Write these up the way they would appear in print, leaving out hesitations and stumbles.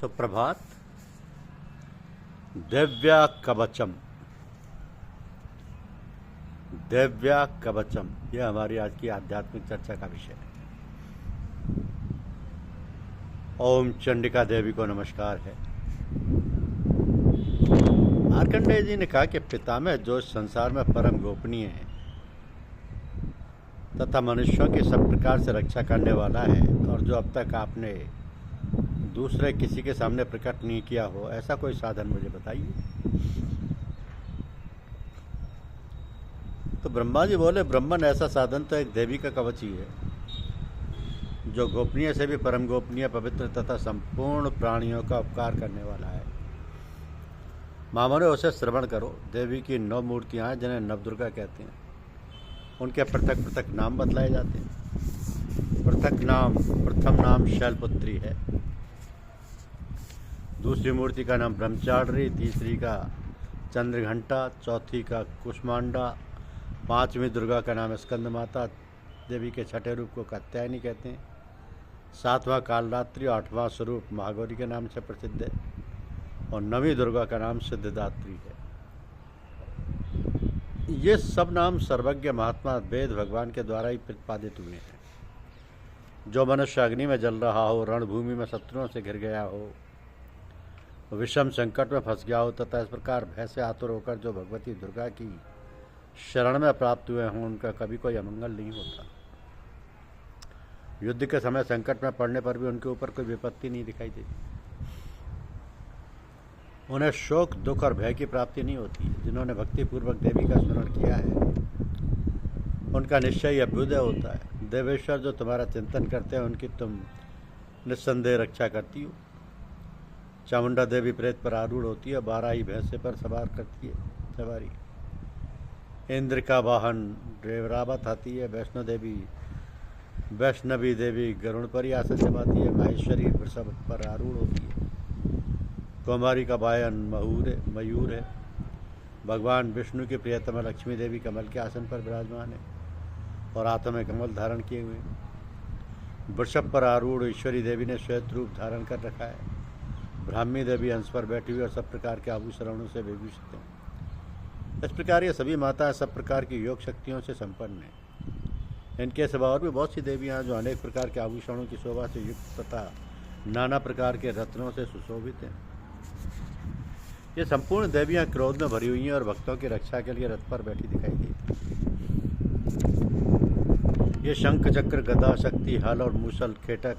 सुप्रभात। दिव्या कवचम, दिव्या कवचम, यह हमारी आज की आध्यात्मिक चर्चा का विषय है। ओम चंडिका देवी को नमस्कार है। मार्कंडेय जी ने कहा कि पितामह जो संसार में परम गोपनीय है तथा मनुष्यों की सब प्रकार से रक्षा करने वाला है और जो अब तक आपने दूसरे किसी के सामने प्रकट नहीं किया हो, ऐसा कोई साधन मुझे बताइए। तो ब्रह्मा जी बोले, ब्रह्मन ऐसा साधन तो एक देवी का कवच ही है जो गोपनीय से भी परम गोपनीय, पवित्र तथा संपूर्ण प्राणियों का उपकार करने वाला है। मामों उसे श्रवण करो। देवी की 9 मूर्तियां हैं जिन्हें नवदुर्गा कहते हैं। उनके पृथक पृथक नाम बतलाए जाते हैं। प्रथम नाम शैलपुत्री है, दूसरी मूर्ति का नाम ब्रह्मचारिणी, तीसरी का चंद्रघंटा, चौथी का कुष्मांडा, 5वीं दुर्गा का नाम स्कंद माता। देवी के 6ठे रूप को कात्यायनी कहते हैं। 7वां कालरात्रि, 8वां स्वरूप महागौरी के नाम से प्रसिद्ध है और 9वीं दुर्गा का नाम सिद्धिदात्री है। ये सब नाम सर्वज्ञ महात्मा वेद भगवान के द्वारा ही प्रतिपादित हुए हैं। जो मनुष्य अग्नि में जल रहा हो, रणभूमि में शत्रुओं से घिर गया हो, विषम संकट में फंस गया हो तथा इस प्रकार भय से आतुर होकर जो भगवती दुर्गा की शरण में प्राप्त हुए हों, उनका कभी कोई अमंगल नहीं होता। युद्ध के समय संकट में पड़ने पर भी उनके ऊपर कोई विपत्ति नहीं दिखाई देती। उन्हें शोक, दुख और भय की प्राप्ति नहीं होती। जिन्होंने भक्तिपूर्वक देवी का स्मरण किया है उनका निश्चय अभ्युदय होता है। देवेश्वर जो तुम्हारा चिंतन करते हैं उनकी तुम निस्संदेह रक्षा करती हो। चामुंडा देवी प्रेत पर आरूढ़ होती है, 12 ही भैंसे पर सवार करती है सवारी। इंद्र का वाहन रेवरावत आती है। वैष्णवी देवी गरुड़ पर ही आसन जमाती है। माहेश्वरी वृषभ पर आरूढ़ होती है। कुमारी का वाहन मयूर है। भगवान विष्णु की प्रियतमा लक्ष्मी देवी कमल के आसन पर विराजमान है और हाथों में कमल धारण किए हुए हैं। वृषभ पर आरूढ़ ईश्वरी देवी ने श्वेत रूप धारण कर रखा है। ब्राह्मी देवी हंस पर बैठी हुई और सब प्रकार के आभूषणों से विभूषित हैं। इस प्रकार ये सभी माताएं सब प्रकार की योग शक्तियों से संपन्न हैं। इनके सिवा और भी बहुत सी देवियां जो अनेक प्रकार के आभूषणों की शोभा से युक्त तथा नाना प्रकार के रत्नों से सुशोभित हैं। ये संपूर्ण देवियां क्रोध में भरी हुई हैं और भक्तों की रक्षा के लिए रथ पर बैठी दिखाई देती। ये शंख, चक्र, गदा, शक्ति, हल और मूसल, खेटक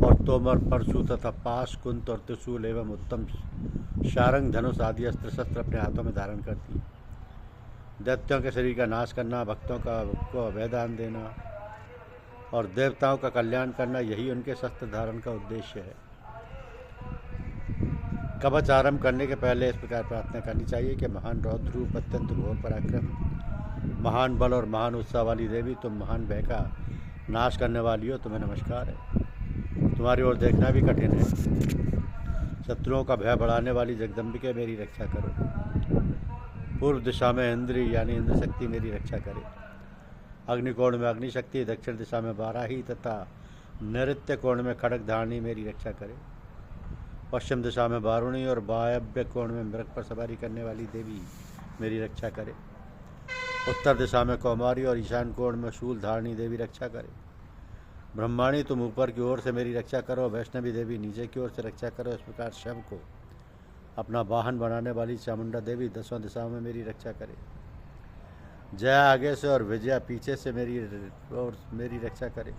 और तोमर, परशु तथा पाश, कुंत और त्रिशूल एवं उत्तम शारंग, धनुष आदि अस्त्र शस्त्र अपने हाथों में धारण करती है। दैत्यों के शरीर का नाश करना, भक्तों को अभयदान देना और देवताओं का कल्याण करना, यही उनके शस्त्र धारण का उद्देश्य है। कवच आरंभ करने के पहले इस प्रकार प्रार्थना करनी चाहिए कि महान रौद्र रूप, अत्यंत घोर पराक्रम, महान बल और महान उत्साह वाली देवी, तुम महान भय का नाश करने वाली हो, तुम्हें नमस्कार है। तुम्हारी ओर देखना भी कठिन है। शत्रुओं का भय बढ़ाने वाली जगदम्बिके मेरी रक्षा करो। पूर्व दिशा में इंद्री यानी इंद्र शक्ति मेरी रक्षा करे। अग्निकोण में अग्निशक्ति, दक्षिण दिशा में वाराही तथा नैऋत्य कोण में खड़ग धारणी मेरी रक्षा करे। पश्चिम दिशा में वारुणी और वायव्य कोण में मृग पर सवारी करने वाली देवी मेरी रक्षा करे। उत्तर दिशा में कौमारी और ईशान कोण में शूल धारणी देवी रक्षा करे। ब्रह्माणी तुम ऊपर की ओर से मेरी रक्षा करो, वैष्णवी देवी नीचे की ओर से रक्षा करो। इस प्रकार शव को अपना वाहन बनाने वाली चामुंडा देवी 10 दिशाओं में मेरी रक्षा करे। जया आगे से और विजया पीछे से मेरी रक्षा करे।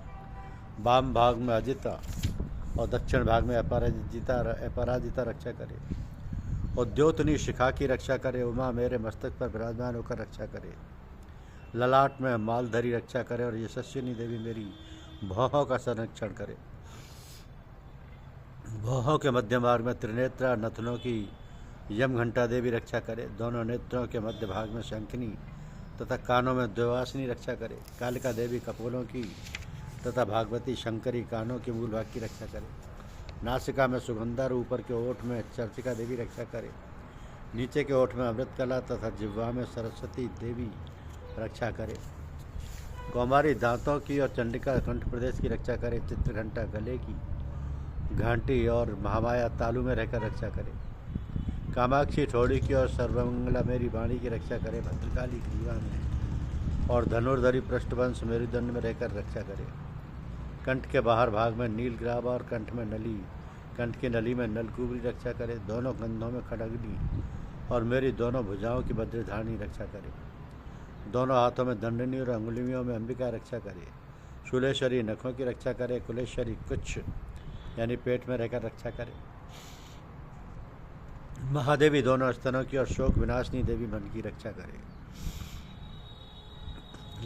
वाम भाग में अजिता और दक्षिण भाग में अपराजिता रक्षा करे। और द्योतनी शिखा की रक्षा करे। उमा मेरे मस्तक पर विराजमान होकर रक्षा करे। ललाट में मालधरी रक्षा करे और यशस्विनी देवी मेरी भौहों का संरक्षण करे। भौहों के मध्य मार्ग में त्रिनेत्रा नथनों की यमघंटा देवी रक्षा करे। दोनों नेत्रों के मध्य भाग में शंखनी तथा कानों में द्विवासिनी रक्षा करे। कालिका देवी कपोलों की तथा भागवती शंकरी कानों के मूल भाग की रक्षा करे। नासिका में सुगंधा, ऊपर के ओठ में चर्चिका देवी रक्षा करे। नीचे के ओठ में अमृतकला तथा जिह्वा में सरस्वती देवी रक्षा करे। कौमारी दांतों की और चंडिका कंठ प्रदेश की रक्षा करे। चित्रघंटा गले की, घंटी और महामाया तालु में रहकर रक्षा करे। कामाक्षी ठोड़ी की और सर्वमंगला मेरी वाणी की रक्षा करे। भद्रकाली ग्रीवा में और धनुर्धरी पृष्ठवंश मेरी दंड में रहकर रक्षा करे। कंठ के बाहर भाग में नील ग्राव और कंठ में नली, कंठ की नली में नलकुबरी रक्षा करे। दोनों कंधों में खड़गनी और मेरी दोनों भुजाओं की वज्रधारणी रक्षा करे। दोनों हाथों में दंडनी और अंगुलियों में अंबिका रक्षा करे। शूलेश्वरी नखों की रक्षा करे। कुलेश्वरी कुछ यानी पेट में रहकर रक्षा करे। महादेवी दोनों स्तनों की और शोक विनाशनी देवी मन की रक्षा करे।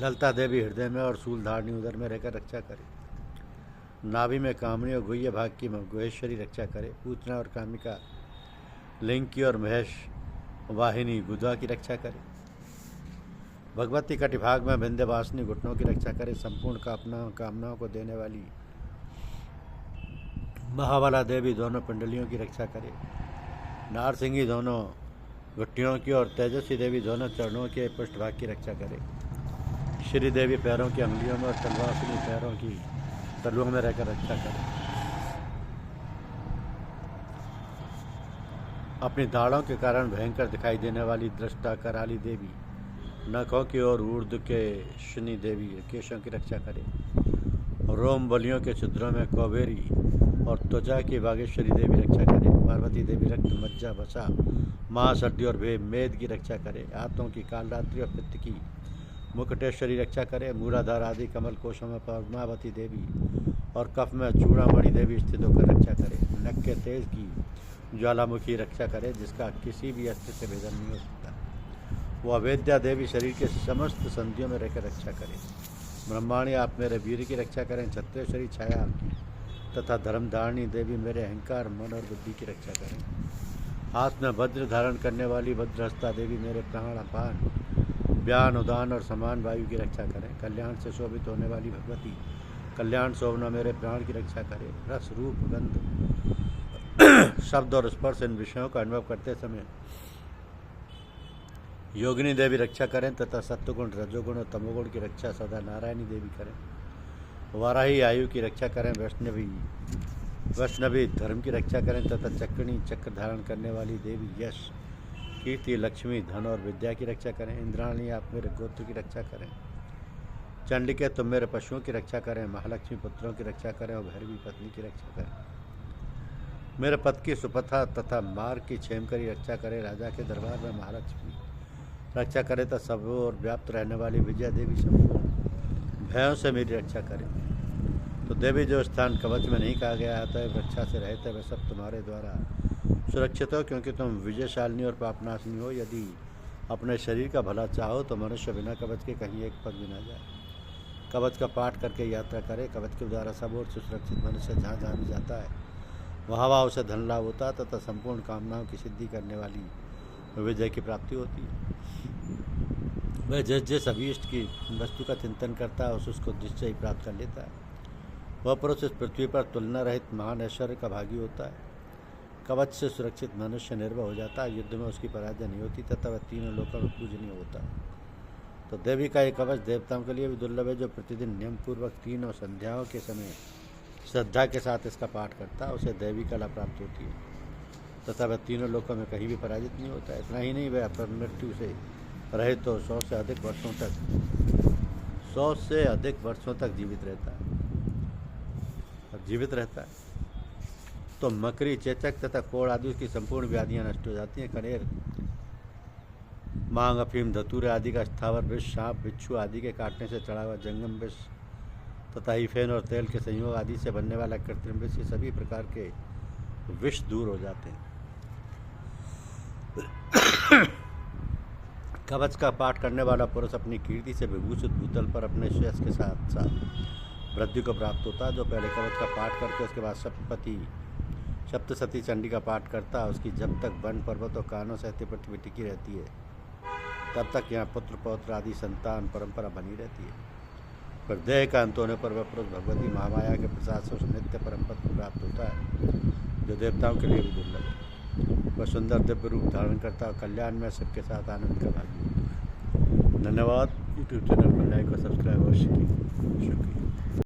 ललता देवी हृदय में और शूलधारणी उदर में रहकर रक्षा करे। नाभि में कामनी और गुह्य भाग की गुहेश्वरी रक्षा करे। पूतना और कामिका लिंग की और महेश वाहिनी गुदा की रक्षा करे। भगवती कटिभाग में विंध्यवासिनी घुटनों की रक्षा करे। संपूर्ण कामनाओं को देने वाली महाबला देवी दोनों पिंडलियों की रक्षा करे। नारसिंगी दोनों घुट्टियों की और तेजस्वी देवी दोनों चरणों के पृष्ठभाग की रक्षा करे। श्री देवी पैरों की अंगुलियों में और तलवासिनी पैरों की तलुओं में रहकर रक्षा करे। अपनी दाढ़ों के कारण भयंकर दिखाई देने वाली दृष्टा कराली देवी नखों की ओर ऊर्ध्व के शनि देवी केशों की रक्षा करे। रोम बलियों के छिद्रों में कौबेरी और त्वचा की बागेश्वरी देवी रक्षा करे। पार्वती देवी रक्त मज्जा वसा महासर्दी और मेद की रक्षा करे। हाथों की कालरात्रि और पित्त की मुकुटेश्वरी रक्षा करे। मूलाधार आदि कमल कोशों में पद्मावती देवी और कफ में चूड़ामणि देवी स्थित होकर रक्षा करे। नख के तेज की ज्वालामुखी रक्षा करे, जिसका किसी भी अस्त्र से भेदन नहीं हो सकता। वो अवेद्या देवी शरीर के समस्त संधियों में रहकर रक्षा करे। ब्रह्माणी आप मेरे वीर की रक्षा करें। छत्रेश्वरी छाया आपकी तथा धर्मधारिणी देवी मेरे अहंकार मन और बुद्धि की रक्षा करें। हाथ में वज्र धारण करने वाली वज्रहस्ता देवी मेरे प्राण अपान व्यान उदान और समान वायु की रक्षा करें। कल्याण से शोभित होने वाली भगवती कल्याण शोभना मेरे प्राण की रक्षा करे। रस रूप गंध शब्द और स्पर्श इन विषयों का अनुभव करते समय योगिनी देवी रक्षा करें तथा सत्वगुण रजोगुण और तमोगुण की रक्षा सदा नारायणी देवी करें। वाराही आयु की रक्षा करें। वैष्णवी धर्म की रक्षा करें तथा चक्रणी चक्र धारण करने वाली देवी यश कीर्ति लक्ष्मी धन और विद्या की रक्षा करें। इंद्राणी आप मेरे गोत्र की रक्षा करें। चंडिके तुम मेरे पशुओं की रक्षा करें। महालक्ष्मी पुत्रों की रक्षा करें और भैरवी पत्नी की रक्षा करें। मेरे पद की सुपथा तथा मार्ग की क्षेम करी रक्षा करें। राजा के दरबार में महालक्ष्मी रक्षा करे तथा सब और व्याप्त रहने वाली विजया देवी संपूर्ण भयों से मेरी रक्षा करे। तो देवी जो स्थान कवच में नहीं कहा गया आता है रक्षा से रहते वह सब तुम्हारे द्वारा सुरक्षित हो, क्योंकि तुम विजयशालिनी और पापनाशिनी हो। यदि अपने शरीर का भला चाहो तो मनुष्य बिना कवच के कहीं एक पग भी ना जाए। कवच का पाठ करके यात्रा करे। कवच के द्वारा सब और सुरक्षित मनुष्य जहाँ जहाँ भी जाता है वहाँ वहाँ उसे धन लाभ होता तथा संपूर्ण कामनाओं की सिद्धि करने वाली विजय की प्राप्ति होती है। वह जिस अभीष्ट की वस्तु का चिंतन करता है उसको निश्चय ही प्राप्त कर लेता है। वह पुरुष इस पृथ्वी पर तुलना रहित महान ऐश्वर्य का भागी होता है। कवच से सुरक्षित मनुष्य निर्भय हो जाता है। युद्ध में उसकी पराजय नहीं होती तथा वह तीनों लोकों में पूजनीय होता है। तो देवी का ये कवच देवताओं के लिए भी दुर्लभ है, जो प्रतिदिन नियम पूर्वक तीनों संध्याओं के समय श्रद्धा के साथ इसका पाठ करता है उसे देवी कला प्राप्त होती है तथा वह तीनों लोकों में कहीं भी पराजित नहीं होता। इतना ही नहीं, वह अपनी मृत्यु से रहे तो 100 से अधिक वर्षों तक जीवित रहता है। तो मकरी चेचक तथा कोड़ आदि की संपूर्ण व्याधियां नष्ट हो जाती हैं। कनेर मांग अफीम धतूरे आदि का स्थावर विष सांप बिच्छू आदि के काटने से चढ़ा हुआ जंगम विष तथा हीफेन और तेल के संयोग आदि से बनने वाला कृत्रिम विष, ये सभी प्रकार के विष दूर हो जाते हैं। कवच का पाठ करने वाला पुरुष अपनी कीर्ति से विभूषित भूतल पर अपने यश के साथ साथ वृद्धि को प्राप्त होता है। जो पहले कवच का पाठ करके उसके बाद सप्तसती चंडी का पाठ करता है, उसकी जब तक वन पर्वत और कानों सहित पृथ्वी टिकी रहती है तब तक यहाँ पुत्र पौत्र आदि संतान परंपरा बनी रहती है। पर देह का अंत होने पर वह पुरुष भगवती महामाया के प्रसाद से उस नित्य परम पद को प्राप्त होता है, जो देवताओं के लिए भी दुर्लभ है। वह सुंदर दिव्य रूप धारण करता है, कल्याण में सबके साथ आनंद का भागी होता है। धन्यवाद। यूट्यूब चैनल पर लाइक और सब्सक्राइब अवश्य कीजिए। शुक्रिया।